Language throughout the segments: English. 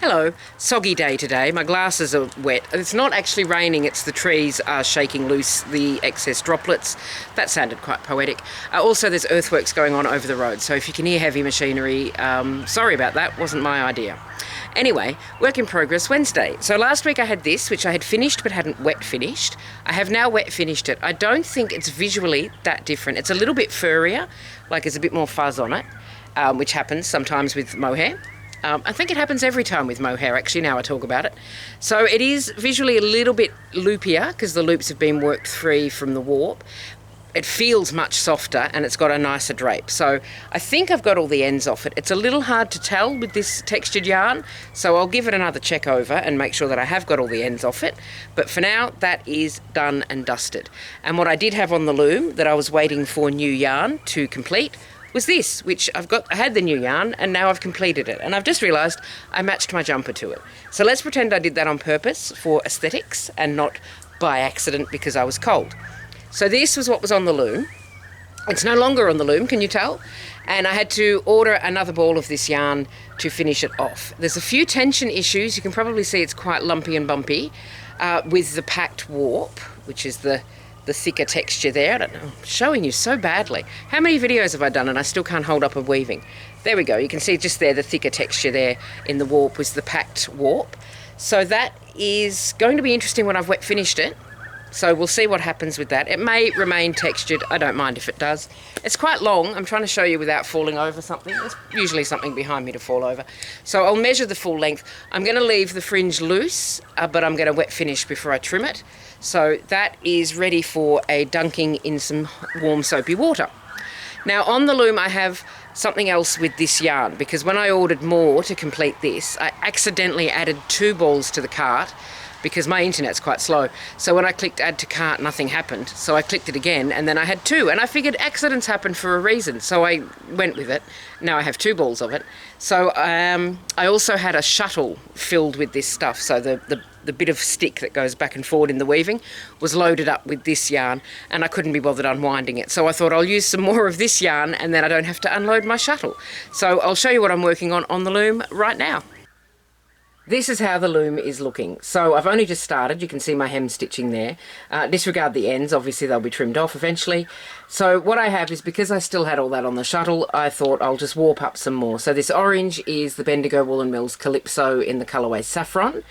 Hello, soggy day today. My glasses are wet. It's not actually raining, it's the trees are shaking loose the excess droplets. That sounded quite poetic. Also, there's earthworks going on over the road, so if you can hear heavy machinery, sorry about that, wasn't my idea. Anyway, work in progress Wednesday. So last week I had this, which I had finished but hadn't wet finished. I have now wet finished it. I don't think it's visually that different. It's a little bit furrier, like there's a bit more fuzz on it, which happens sometimes with mohair. I think it happens every time with mohair, actually, now I talk about it. So it is visually a little bit loopier because the loops have been worked free from the warp. It feels much softer and it's got a nicer drape. So I think I've got all the ends off it. It's a little hard to tell with this textured yarn, so I'll give it another check over and make sure that I have got all the ends off it. But for now, that is done and dusted. And what I did have on the loom that I was waiting for new yarn to complete was this, which I had the new yarn and now I've completed it. And I've just realised I matched my jumper to it. So let's pretend I did that on purpose for aesthetics and not by accident because I was cold. So this was what was on the loom. It's no longer on the loom, can you tell? And I had to order another ball of this yarn to finish it off. There's a few tension issues. You can probably see it's quite lumpy and bumpy with the packed warp, which is the thicker texture there. I don't know, I'm showing you so badly. How many videos have I done and I still can't hold up a weaving? There we go, you can see just there the thicker texture there in the warp was the packed warp. So that is going to be interesting when I've wet finished it. So we'll see what happens with that. It may remain textured, I don't mind if it does. It's quite long, I'm trying to show you without falling over something. There's usually something behind me to fall over. So I'll measure the full length. I'm going to leave the fringe loose, but I'm going to wet finish before I trim it. So that is ready for a dunking in some warm soapy water. Now on the loom I have something else with this yarn, because when I ordered more to complete this, I accidentally added 2 balls to the cart because my internet's quite slow. So when I clicked add to cart, nothing happened. So I clicked it again and then I had 2, and I figured accidents happen for a reason. So I went with it. Now I have 2 balls of it. So I also had a shuttle filled with this stuff. So the bit of stick that goes back and forward in the weaving was loaded up with this yarn, and I couldn't be bothered unwinding it. So I thought I'll use some more of this yarn and then I don't have to unload my shuttle. So I'll show you what I'm working on the loom right now. This is how the loom is looking. So I've only just started, you can see my hem stitching there. Disregard the ends, obviously they'll be trimmed off eventually. So what I have is, because I still had all that on the shuttle, I thought I'll just warp up some more. So this orange is the Bendigo Woolen Mills Calypso in the colourway Saffron.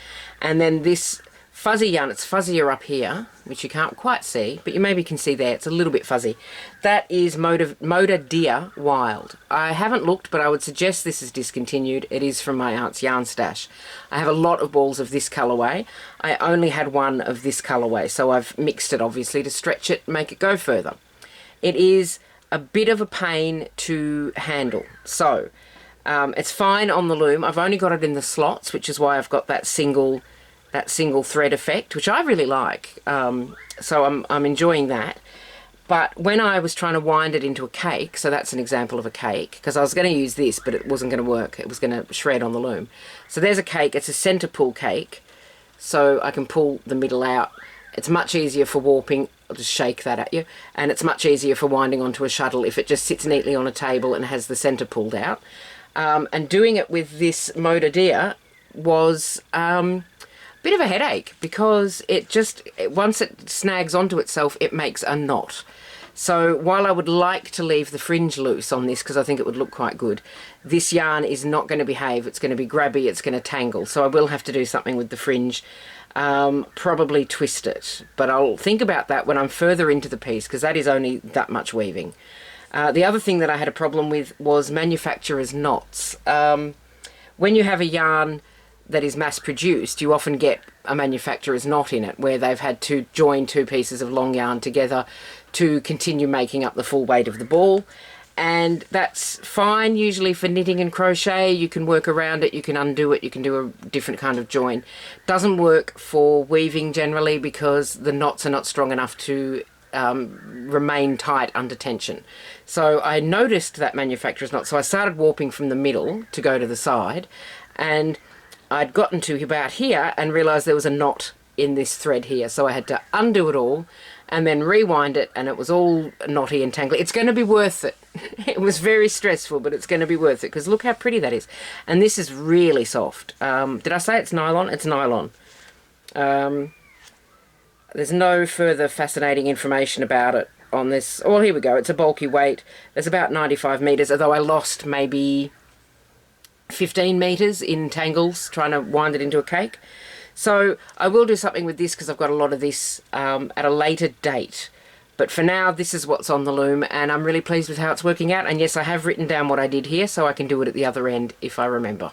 And then this fuzzy yarn, it's fuzzier up here, which you can't quite see, but you maybe can see there, it's a little bit fuzzy. That is Moda Deer Wild. I haven't looked, but I would suggest this is discontinued. It is from my aunt's yarn stash. I have a lot of balls of this colourway. I only had one of this colourway, so I've mixed it obviously to stretch it, make it go further. It is a bit of a pain to handle. So it's fine on the loom. I've only got it in the slots, which is why I've got that single thread effect, which I really like. So I'm enjoying that. But when I was trying to wind it into a cake, so that's an example of a cake, because I was going to use this, but it wasn't going to work. It was going to shred on the loom. So there's a cake. It's a center pull cake, so I can pull the middle out. It's much easier for warping. I'll just shake that at you. And it's much easier for winding onto a shuttle if it just sits neatly on a table and has the center pulled out. And doing it with this Moda Deer was bit of a headache, because once it snags onto itself, it makes a knot. So while I would like to leave the fringe loose on this because I think it would look quite good, this yarn is not going to behave. It's going to be grabby, it's going to tangle. So I will have to do something with the fringe, probably twist it. But I'll think about that when I'm further into the piece, because that is only that much weaving. The other thing that I had a problem with was manufacturer's knots. When you have a yarn that is mass produced, you often get a manufacturer's knot in it where they've had to join 2 pieces of long yarn together to continue making up the full weight of the ball. And that's fine usually for knitting and crochet. You can work around it, you can undo it, you can do a different kind of join. Doesn't work for weaving generally because the knots are not strong enough to remain tight under tension. So I noticed that manufacturer's knot, so I started warping from the middle to go to the side, and I'd gotten to about here and realised there was a knot in this thread here. So I had to undo it all and then rewind it, and it was all knotty and tangly. It's going to be worth it. It was very stressful, but it's going to be worth it, because look how pretty that is. And this is really soft. Did I say it's nylon? It's nylon. There's no further fascinating information about it on this. Oh, here we go. It's a bulky weight. There's about 95 metres, although I lost maybe 15 metres in tangles trying to wind it into a cake. So I will do something with this, because I've got a lot of this at a later date. But for now, this is what's on the loom, and I'm really pleased with how it's working out. And yes, I have written down what I did here, so I can do it at the other end if I remember.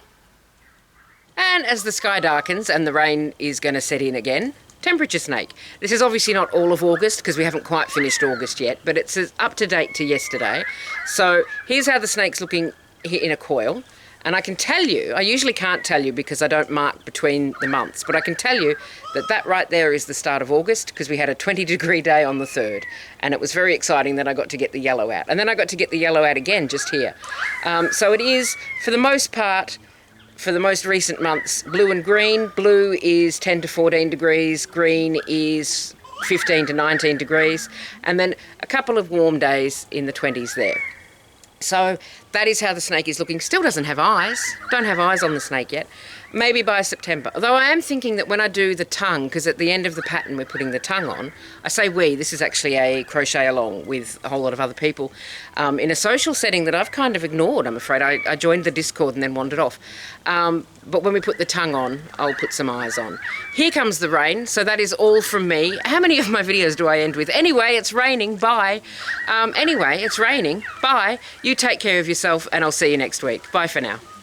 And as the sky darkens and the rain is going to set in again, temperature snake. This is obviously not all of August, because we haven't quite finished August yet, but it's up to date to yesterday. So here's how the snake's looking here in a coil. And I can tell you, I usually can't tell you because I don't mark between the months, but I can tell you that that right there is the start of August, because we had a 20-degree day on the 3rd. And it was very exciting that I got to get the yellow out. And then I got to get the yellow out again just here. So it is, for the most part, for the most recent months, blue and green. Blue is 10 to 14 degrees, green is 15 to 19 degrees, and then a couple of warm days in the 20s there. So that is how the snake is looking. Still doesn't have eyes. Don't have eyes on the snake yet. Maybe by September. Although I am thinking that when I do the tongue, because at the end of the pattern we're putting the tongue on, I say we, this is actually a crochet along with a whole lot of other people in a social setting that I've kind of ignored, I'm afraid. I joined the Discord and then wandered off. But when we put the tongue on, I'll put some eyes on. Here comes the rain, so that is all from me. How many of my videos do I end with? Anyway, it's raining, bye. Anyway, it's raining, bye. You take care of yourself, and I'll see you next week. Bye for now.